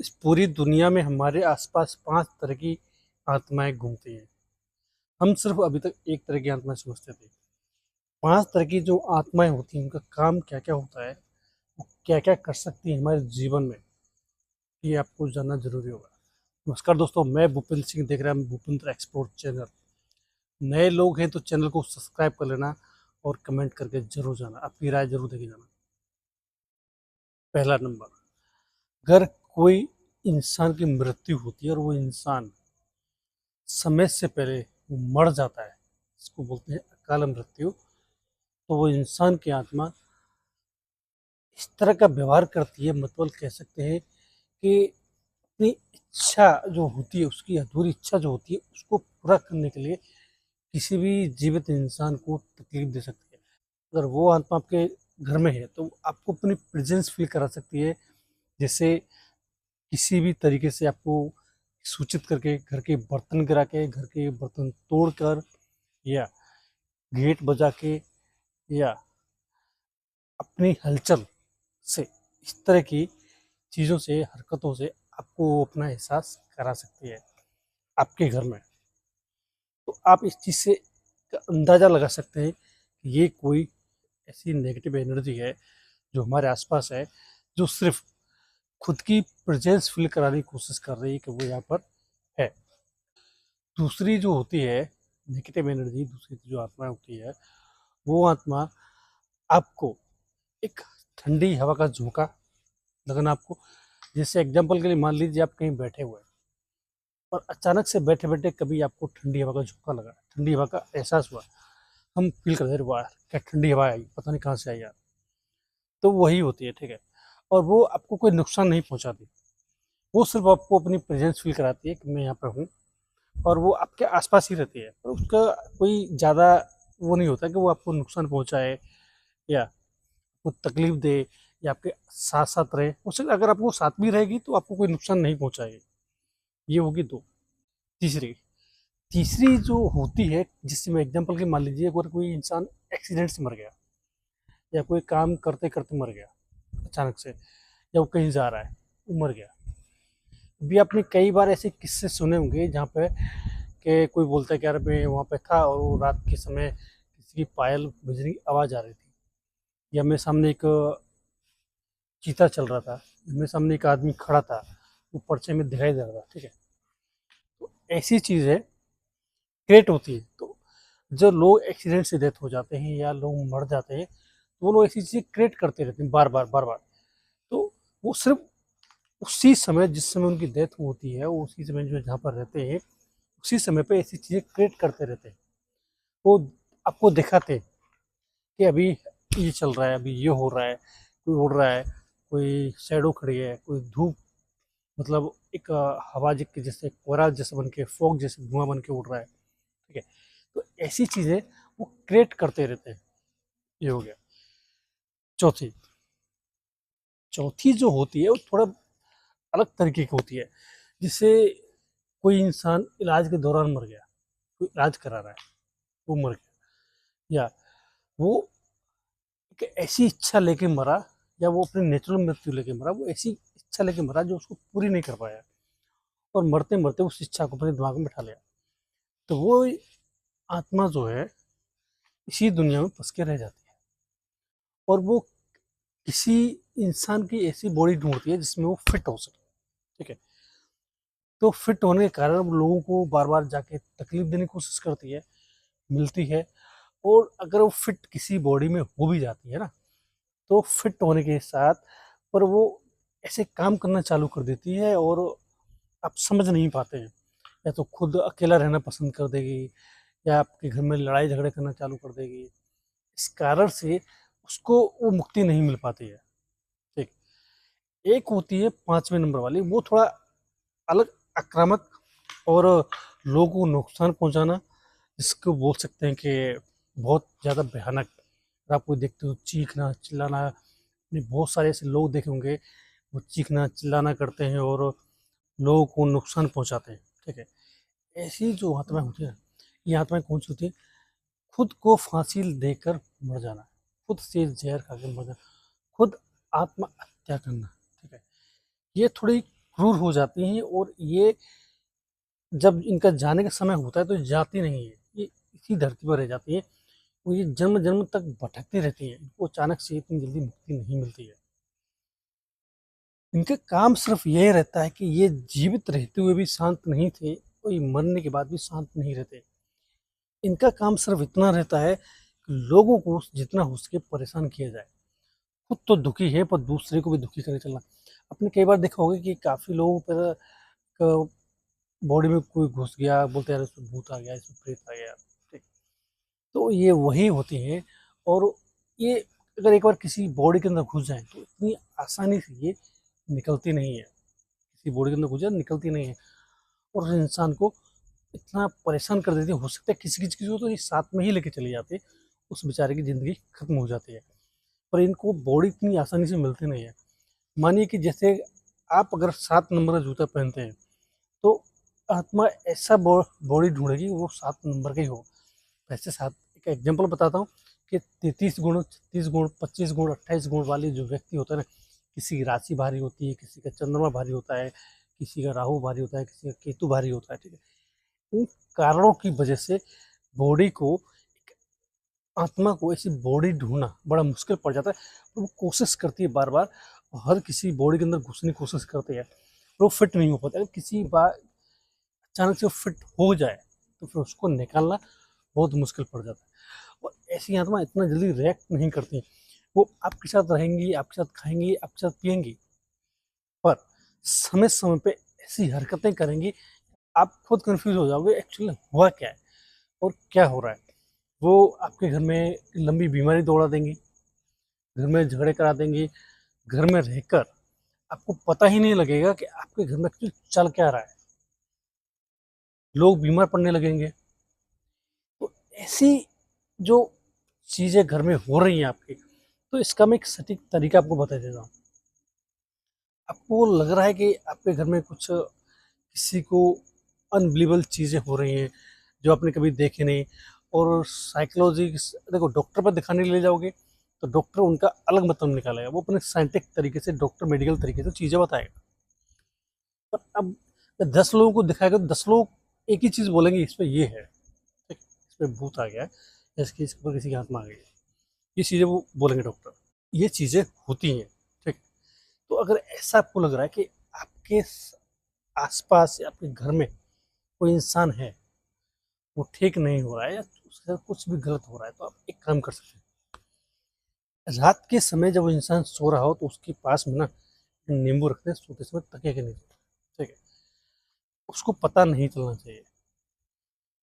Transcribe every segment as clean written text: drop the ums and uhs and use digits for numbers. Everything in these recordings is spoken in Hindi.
इस पूरी दुनिया में हमारे आसपास 5 तरह की आत्माएँ घूमती हैं। हम सिर्फ़ अभी तक एक तरह की आत्मा समझते थे। 5 तरह की जो आत्माएँ होती हैं, उनका काम क्या-क्या होता है, वो क्या-क्या कर सकती हैं हमारे जीवन में, ये आपको जानना ज़रूरी होगा। नमस्कार दोस्तों, मैं भूपेंद्र सिंह, देख रहे हैं भूपेंद्र एक्सप्लोर चैनल। नए लोग हैं तो चैनल को सब्सक्राइब कर लेना और कमेंट करके ज़रूर जाना, आपकी राय ज़रूर देके जाना। पहला नंबर, अगर कोई इंसान की मृत्यु होती है और वो इंसान समय से पहले वो मर जाता है, इसको बोलते हैं अकाल मृत्यु। तो वो इंसान की आत्मा इस तरह का व्यवहार करती है, मतलब कह सकते हैं कि अपनी इच्छा जो होती है, उसकी अधूरी इच्छा जो होती है, उसको पूरा करने के लिए किसी भी जीवित इंसान को तकलीफ दे सकती है। अगर वो आत्मा आपके घर में है तो आपको अपनी प्रेजेंस फील करा सकती है, जैसे किसी भी तरीके से आपको सूचित करके, घर के बर्तन गिरा के, घर के बर्तन तोड़कर, या गेट बजा के, या अपनी हलचल से, इस तरह की चीज़ों से, हरकतों से आपको वो अपना एहसास करा सकती है आपके घर में। तो आप इस चीज़ से का अंदाज़ा लगा सकते हैं कि ये कोई ऐसी नेगेटिव एनर्जी है जो हमारे आसपास है, जो सिर्फ़ खुद की प्रेज़ेंस फ़ील कराने की कोशिश कर रही है कि वो यहाँ पर है। दूसरी जो होती है नेगेटिव एनर्जी, दूसरी जो आत्मा होती है, वो आत्मा आपको एक ठंडी हवा का झोंका लगना आपको, जैसे एग्जांपल के लिए मान लीजिए आप कहीं बैठे हुए हैं और अचानक से बैठे-बैठे कभी आपको ठंडी हवा का झोंका लगा, ठंडी हवा का एहसास हुआ। हम फ़ील करते हैं, अरे वाह! क्या ठंडी हवा आई, पता नहीं कहाँ से आई यार। तो वही होती है, ठीक है? और वो आपको कोई नुकसान नहीं पहुँचाती। वो सिर्फ़ आपको अपनी प्रेज़ेंस फ़ील कराती है कि मैं यहाँ पे हूँ, और वो आपके आस-पास ही रहती है। और उसका कोई ज़्यादा वो नहीं होता कि वो आपको नुकसान पहुँचाए या आपको तकलीफ़ दे या आपके साथ-साथ रहे। हो सकता है अगर आपको साथ भी रहेगी तो आपको कोई नुकसान नहीं पहुँचाएगी। ये होगी 2। तीसरी तीसरी जो होती है, जिससे मैं एग्ज़ाम्पल के मान लीजिए अगर कोई इंसान एक्सीडेंट से मर गया, या कोई काम करते-करते मर गया अचानक से, या वो कहीं जा रहा है, वो मर गया। भी आपने कई बार ऐसे किस्से सुने होंगे जहाँ पे कि कोई बोलता है कि यार मैं वहाँ पे था और वो रात के समय किसी की पायल बजने की आवाज़ आ रही थी, या मेरे सामने एक चीता चल रहा था, मेरे सामने एक आदमी खड़ा था, वो पर्चे में दिखाई दे रहा था, ठीक है? तो ऐसी चीज़ें क्रिएट होती है। तो जो लोग एक्सीडेंट से डेथ हो जाते हैं या लोग मर जाते हैं, तो वो लोग ऐसी चीज़ें क्रिएट करते रहते हैं बार-बार, बार-बार। तो वो सिर्फ़ उसी समय, जिस समय उनकी डेथ होती है, वो उसी समय जो जहाँ पर रहते हैं, उसी समय पे ऐसी चीज़ें क्रिएट करते रहते हैं। वो आपको दिखाते हैं कि अभी ये चल रहा है, अभी ये हो रहा है, कोई उड़ रहा है, कोई शैडो खड़ी है, कोई धूप, मतलब एक हवा के जैसे कोहरा जैसे बन के, फॉग जैसे धुआँ बन के उड़ रहा है, ठीक है? तो ऐसी चीज़ें वो क्रिएट करते रहते हैं। ये हो गया। चौथी चौथी जो होती है वो थोड़ा अलग तरीके की होती है। जिससे कोई इंसान इलाज के दौरान मर गया, कोई इलाज करा रहा है, वो मर गया, या वो एक ऐसी इच्छा लेके मरा, या वो अपनी नेचुरल मृत्यु लेके मरा, वो ऐसी इच्छा लेके मरा जो उसको पूरी नहीं कर पाया, और मरते-मरते उस इच्छा को अपने दिमाग में बैठा लिया। तो वो आत्मा जो है, इसी दुनिया में फँस के रह जाती है, और वो किसी इंसान की ऐसी बॉडी ढूँढती है जिसमें वो फिट हो सके, ठीक है? तो फिट होने के कारण वो लोगों को बार-बार जाके तकलीफ देने की कोशिश करती है, मिलती है। और अगर वो फिट किसी बॉडी में हो भी जाती है ना, तो फिट होने के साथ पर वो ऐसे काम करना चालू कर देती है, और आप समझ नहीं पाते हैं। या तो खुद अकेला रहना पसंद कर देगी, या आपके घर में लड़ाई झगड़े करना चालू कर देगी। इस कारण से उसको वो मुक्ति नहीं मिल पाती है, ठीक। एक होती है 5वें नंबर वाली, वो थोड़ा अलग, आक्रामक, और लोगों को नुकसान पहुँचाना, जिसको बोल सकते हैं कि बहुत ज़्यादा भयानक। अगर आप कोई देखते हो चीखना, चिल्लाना, आपने बहुत सारे ऐसे लोग देखे होंगे, वो चीखना, चिल्लाना करते हैं और लोगों को नुकसान पहुँचाते हैं, ठीक है? ऐसी जो आत्माएँ होती हैं, ये आत्माएँ कौन-सी होती हैं? खुद को फांसी देकर मर जाना, खुद से जहर खा के मर जाना, खुद आत्महत्या करना, ठीक है? ये थोड़ी क्रूर हो जाती हैं और ये जब इनका जाने का समय होता है तो जाती नहीं है, ये इसी धरती पर रह जाती है और ये जन्म जन्म तक भटकती रहती है, इनको अचानक से इतनी जल्दी मुक्ति नहीं मिलती है। इनका काम सिर्फ यही रहता है कि ये जीवित रहते हुए भी शांत नहीं थे और ये मरने के बाद भी शांत नहीं रहते। इनका काम सिर्फ इतना रहता है कि लोगों को जितना हो सके परेशान किया जाए। खुद तो दुखी है पर दूसरे को भी दुखी करके चलना। आपने कई बार देखा होगा कि काफ़ी लोगों पर बॉडी में कोई घुस गया, बोलते हैं यार इसमें भूत आ गया, इसमें प्रेत आ गया, ठीक। तो ये वही होती हैं और ये अगर एक बार किसी बॉडी के अंदर घुस जाए तो इतनी आसानी से ये निकलती नहीं है। किसी बॉडी के अंदर घुस जाए निकलती नहीं है और उस इंसान को इतना परेशान कर देती है, हो सकता है किसी किसी को तो ये साथ में ही लेके चले जाते, उस बेचारे की ज़िंदगी खत्म हो जाती है। पर इनको बॉडी इतनी आसानी से मिलती नहीं है। मानिए कि जैसे आप अगर 7 नंबर का जूता पहनते हैं तो आत्मा ऐसा बॉडी ढूंढेगी वो 7 नंबर का ही हो। वैसे सात एक एग्जांपल बताता हूँ कि 33 गुण, 36 गुण, 25 गुण, 28 गुण वाले जो व्यक्ति होता है ना, किसी की राशि भारी होती है, किसी का चंद्रमा भारी होता है, किसी का राहु भारी होता है, किसी का केतु भारी होता है, ठीक है। इन कारणों की वजह से बॉडी को, आत्मा को ऐसी बॉडी ढूंढना बड़ा मुश्किल पड़ जाता है। तो वो कोशिश करती है बार बार, हर किसी बॉडी के अंदर घुसने की कोशिश करती है पर वो फिट नहीं हो पाता। अगर किसी बार अचानक से फिट हो जाए तो फिर उसको निकालना बहुत मुश्किल पड़ जाता है। और ऐसी आत्मा इतना जल्दी रिएक्ट नहीं करती। वो आपके साथ रहेंगी, आपके साथ खाएंगी, आपके साथ पिएंगी, पर समय समय पे ऐसी हरकतें करेंगी आप खुद कंफ्यूज हो जाओगे एक्चुअली हुआ क्या है और क्या हो रहा है। वो आपके घर में लंबी बीमारी दौड़ा देंगी, घर में झगड़े करा देंगी, घर में रहकर आपको पता ही नहीं लगेगा कि आपके घर में एक्चुअली चल क्या रहा है। लोग बीमार पड़ने लगेंगे। तो ऐसी जो चीज़ें घर में हो रही हैं आपके, तो इसका मैं एक सटीक तरीका आपको बता देता हूँ। आपको लग रहा है कि आपके घर में कुछ किसी को अनबिलीवेबल चीज़ें हो रही हैं जो आपने कभी देखी नहीं, और साइकोलॉजी देखो, डॉक्टर पर दिखाने ले जाओगे तो डॉक्टर उनका अलग मतलब निकालेगा, वो अपने साइंटिफिक तरीके से, डॉक्टर मेडिकल तरीके से चीज़ें बताएगा। पर अब 10 लोगों को दिखाएगा तो 10 लोग एक ही चीज़ बोलेंगे, इस पे ये है, ठीक, इस पे भूत आ गया है, इसके ऊपर किसी की आत्मा आ गई है, ये चीज़ें वो बोलेंगे डॉक्टर। ये चीज़ें होती हैं, ठीक। तो अगर ऐसा आपको लग रहा है कि आपके आसपास या आपके घर में कोई इंसान है, वो ठीक नहीं हो रहा है या उसके साथ कुछ भी गलत हो रहा है, तो आप एक काम कर सकते हैं। रात के समय जब वो इंसान सो रहा हो तो उसके पास में ना नींबू रख दें सोते समय तकिए के नीचे, ठीक है। उसको पता नहीं चलना चाहिए।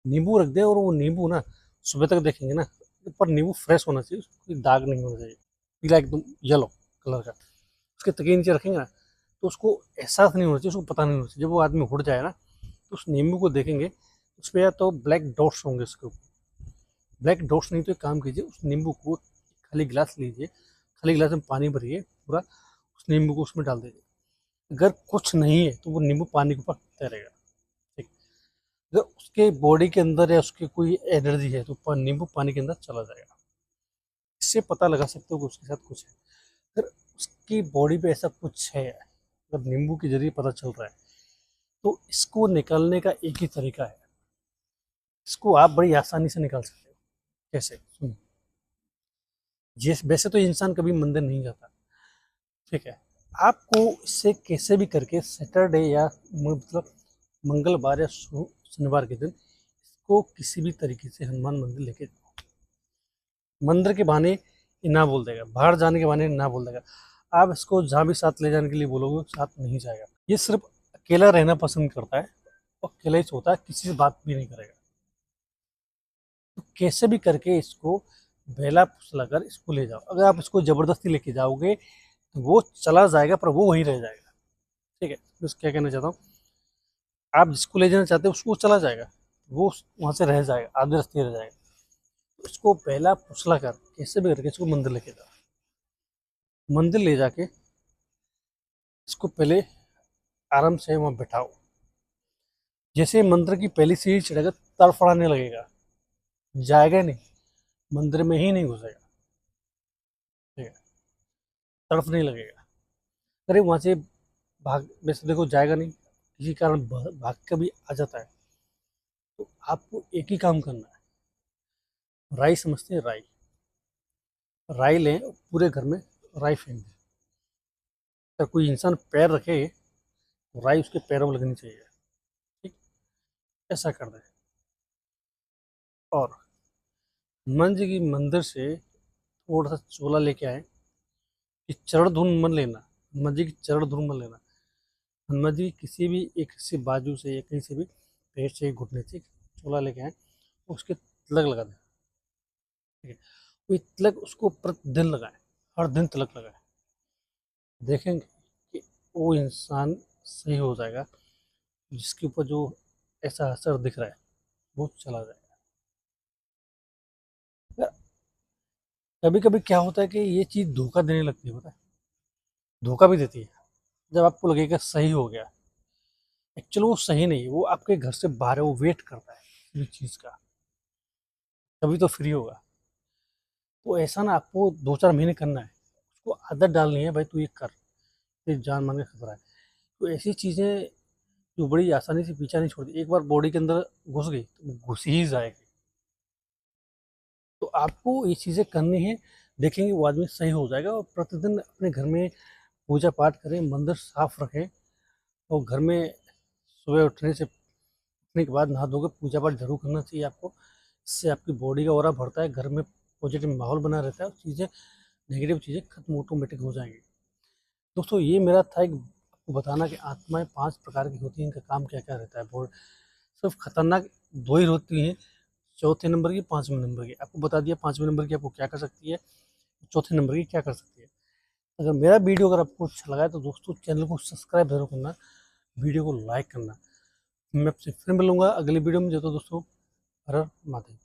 नींबू रख दें और वो नींबू ना सुबह तक देखेंगे ना, पर नींबू फ्रेश होना चाहिए, उसको कोई दाग नहीं होना चाहिए, पीला एकदम येलो कलर का। उसके तकिए नीचे रखेंगे ना तो उसको एहसास नहीं होना चाहिए, उसको पता नहीं होना चाहिए। जब वो आदमी उठ जाए ना तो उस नींबू को देखेंगे, उस पर या तो ब्लैक डॉट्स होंगे उसके ऊपर। ब्लैक डॉट्स नहीं तो एक काम कीजिए, उस नींबू को खाली गिलास लीजिए, खाली गिलास में पानी भरिए पूरा, उस नींबू को उसमें डाल दीजिए। अगर कुछ नहीं है तो वो नींबू पानी के ऊपर तैरेगा, ठीक। अगर उसके बॉडी के अंदर या उसकी कोई एनर्जी है तो नींबू पानी के अंदर चला जाएगा। इससे पता लगा सकते हो कि उसके साथ कुछ है। अगर उसकी बॉडी पे ऐसा कुछ है, अगर नींबू के जरिए पता चल रहा है, तो इसको निकालने का एक ही तरीका है। इसको आप बड़ी आसानी से निकाल सकते हो। कैसे? सुनो, जिस वैसे तो इंसान कभी मंदिर नहीं जाता, ठीक है। आपको इससे कैसे भी करके सैटरडे या मतलब मंगलवार या शनिवार के दिन इसको किसी भी तरीके से हनुमान मंदिर लेके जाओ। मंदिर के बहाने ये ना बोल देगा, बाहर जाने के बहाने ना बोल देगा। आप इसको जहाँ भी साथ ले जाने के लिए बोलोगे साथ नहीं जाएगा। ये सिर्फ अकेला रहना पसंद करता है और अकेला ही सोता है, किसी से बात भी नहीं करेगा। तो कैसे भी करके इसको बहला फुसला कर इसको ले जाओ। अगर आप इसको ज़बरदस्ती लेके जाओगे तो वो चला जाएगा पर वो वहीं रह जाएगा, ठीक है। बस क्या कहना चाहता हूँ, आप जिसको ले जाना चाहते हो उसको चला जाएगा, वो वहाँ से रह जाएगा, आधे रास्ते रह जाएगा। तो इसको पहला फुसला कर कैसे भी करके इसको मंदिर लेके जाओ। मंदिर ले जाके इसको पहले आराम से वहाँ बैठाओ। जैसे मंदिर की पहली सीढ़ी चढ़ेगा तड़फड़ाने लगेगा, जाएगा नहीं, मंदिर में ही नहीं घुसेगा, ठीक है, तड़फने लगेगा। अरे वहाँ से भाग वैसे देखो जाएगा नहीं, किसी कारण भाग के भी आ जाता है, तो आपको एक ही काम करना है। राई समझते हैं? राई, राई लें, पूरे घर में राई फेंक दें। अगर कोई इंसान पैर रखे तो राई उसके पैरों में लगनी चाहिए। ठीक, ऐसा कर दें। और हनुमान जी की मंदिर से थोड़ा सा चोला लेके आए, कि चरण धूल मत लेना, हनुमान जी की चरण धूल मत लेना। हनुमान जी की किसी भी एक से बाजू से या कहीं से भी, पेट से घुटने से चोला लेके आए, उसके तिलक लगा दें। ठीक है, कोई तिलक उसको प्रतिदिन लगाए, हर दिन तिलक लगाए, देखेंगे कि वो इंसान सही हो जाएगा, जिसके ऊपर जो ऐसा असर दिख रहा है वो चला जाएगा। कभी कभी क्या होता है कि ये चीज़ धोखा देने लगती है, पता है, धोखा भी देती है। जब आपको लगेगा सही हो गया, एक्चुअली वो सही नहीं है, वो आपके घर से बाहर है, वो वेट करता है किसी चीज़ का, तभी तो फ्री होगा। तो ऐसा ना आपको 2-4 महीने करना है, उसको आदत डालनी है, भाई तू ये कर, ये जान मान के खतरा है। तो ऐसी चीज़ें जो बड़ी आसानी से पीछा नहीं छोड़ती, एक बार बॉडी के अंदर घुस गई तो वो घुस ही जाएगी। तो आपको ये चीज़ें करनी है, देखेंगे वो आदमी सही हो जाएगा। और प्रतिदिन अपने घर में पूजा पाठ करें, मंदिर साफ रखें, और घर में सुबह उठने के बाद नहा धोकर पूजा पाठ जरूर करना चाहिए आपको। इससे आपकी बॉडी का ऑरा बढ़ता है, घर में पॉजिटिव माहौल बना रहता है, और चीज़ें, नेगेटिव चीज़ें खत्म ऑटोमेटिक हो जाएंगी। दोस्तों ये मेरा था एक आपको बताना कि आत्माएं 5 प्रकार की होती हैं, इनका काम क्या क्या रहता है। बहुत सिर्फ खतरनाक 2 ही होती हैं, चौथे नंबर की, 5वें नंबर की। आपको बता दिया 5वें नंबर की आपको क्या कर सकती है, चौथे नंबर की क्या कर सकती है। अगर मेरा वीडियो अगर आपको अच्छा लगा है तो दोस्तों चैनल को सब्सक्राइब जरूर करना, वीडियो को लाइक करना। मैं आपसे फिर मिलूंगा अगली वीडियो में। जो तो दोस्तों, हर हर महादेव।